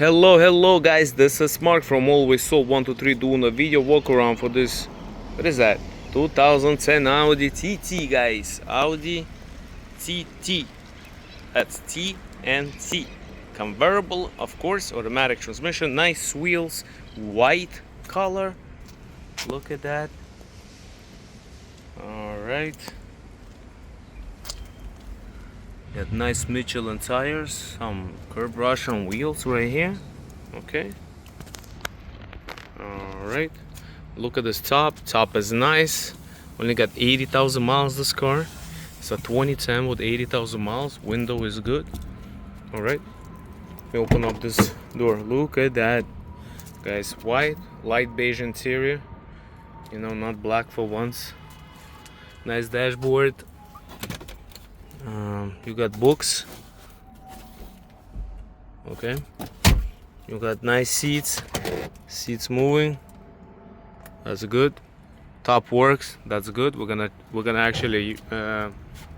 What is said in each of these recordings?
Hello guys, this is Mark from Always Sold 123 doing a video walk around for this, what is that, 2010 Audi TT guys, Audi TT, that's T and T, convertible of course, automatic transmission, nice wheels, white color, look at that, alright. Got nice Michelin tires, some curb brush on wheels right here. Okay. Alright. Look at this top. Top is nice. Only got 80,000 miles this car. It's a 2010 with 80,000 miles. Window is good. Alright. Let me open up this door. Look at that. Guys, white, light beige interior. You know, not black for once. Nice dashboard. You got books, okay. You got nice seats moving. That's good. Top works. That's good. We're gonna actually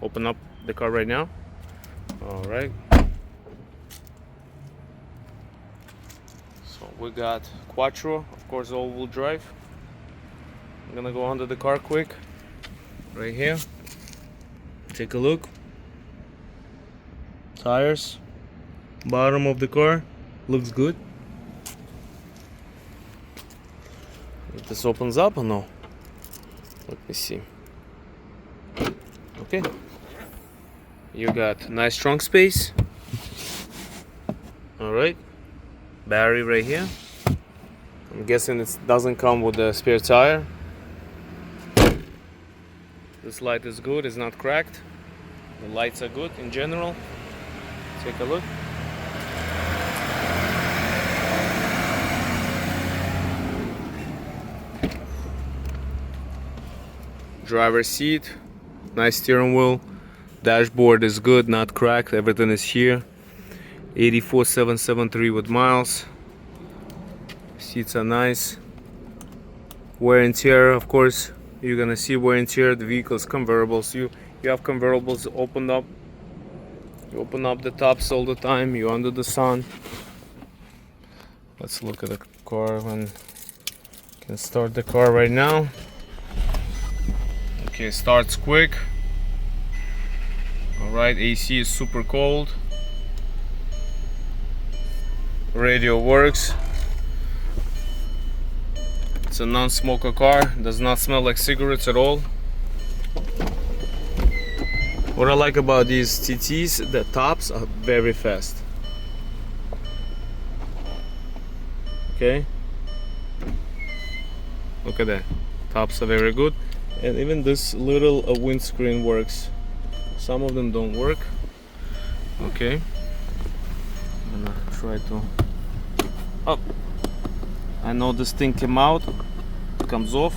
open up the car right now. All right. So we got Quattro, of course, all-wheel drive. I'm gonna go under the car quick. Right here. Take a look. Tires, bottom of the car looks good. If this opens up or no? Let me see. Okay. You got nice trunk space. Alright. Battery right here. I'm guessing it doesn't come with a spare tire. This light is good, it's not cracked. The lights are good in general. Take a look. Driver's seat, nice steering wheel. Dashboard is good, not cracked. Everything is here. 84,773 with miles. Seats are nice. Wear and tear, of course. You're gonna see wear and tear. The vehicle is convertible. So you have convertibles opened up. You open up the tops all the time. You're under the sun. Let's look at the car and can start the car right now. Okay, starts quick. Alright, AC is super cold. Radio works. It's a non-smoker car. Does not smell like cigarettes at all. What I like about these TTs, the tops are very fast. Okay, look at that. Tops are very good, and even this little windscreen works. Some of them don't work. Okay, I'm gonna try to. Oh, I know this thing came out. It comes off.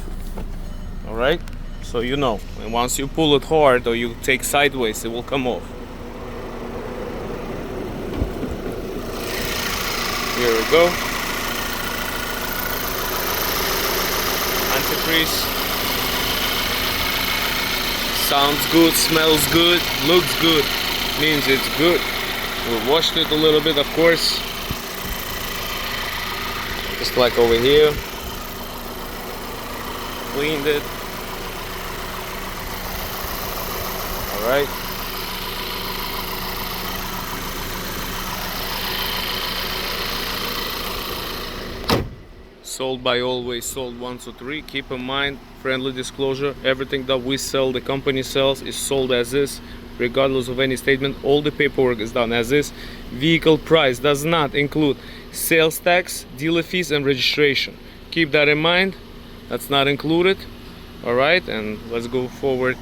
All right. So you know, and once you pull it hard or you take sideways, it will come off. Here we go. Antifreeze. Sounds good, smells good, looks good. Means it's good. We washed it a little bit, of course. Just like over here. Cleaned it. Right. Sold by Always Sold 123. Keep in mind, friendly disclosure, everything that we sell, the company sells, is sold as is, regardless of any statement. All the paperwork is done as is. Vehicle price does not include sales tax, dealer fees, and registration. Keep that in mind. That's not included. Alright, and let's go forward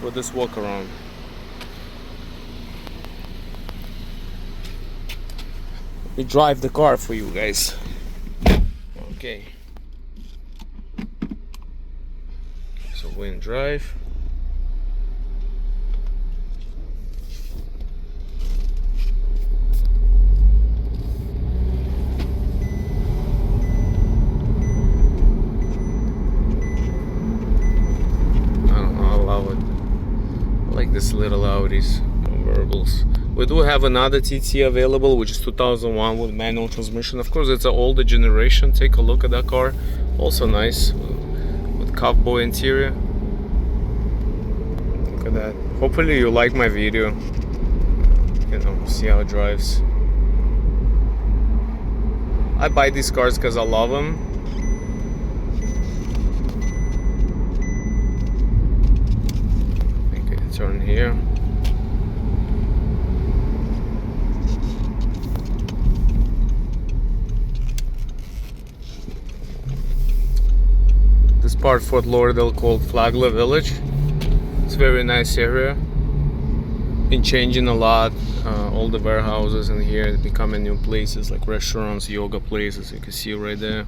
with this walk around. Let me drive the car for you guys. Okay. So we're in drive. I don't know, I love it. I like this little Audis, convertibles. We do have another TT available, which is 2001 with manual transmission. Of course, it's an older generation. Take a look at that car. Also nice with cowboy interior. Look at that. Hopefully you like my video. You know, see how it drives. I buy these cars because I love them. Okay, turn here. This part, Fort Lauderdale, called Flagler Village. It's a very nice area. Been changing a lot. All the warehouses in here becoming new places like restaurants, yoga places. You can see right there.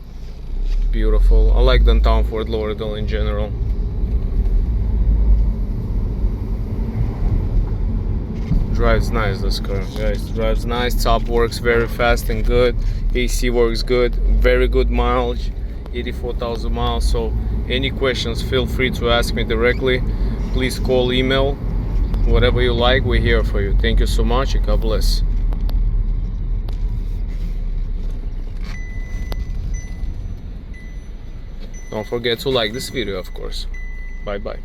Beautiful. I like downtown Fort Lauderdale in general. Drives nice, this car, guys. Drives nice. Top works very fast and good. AC works good. Very good mileage. 84,000 miles. So any questions, feel free to ask me directly. Please call, email, whatever you like, we're here for you. Thank you so much and God bless. Don't forget to like this video, of course. Bye bye.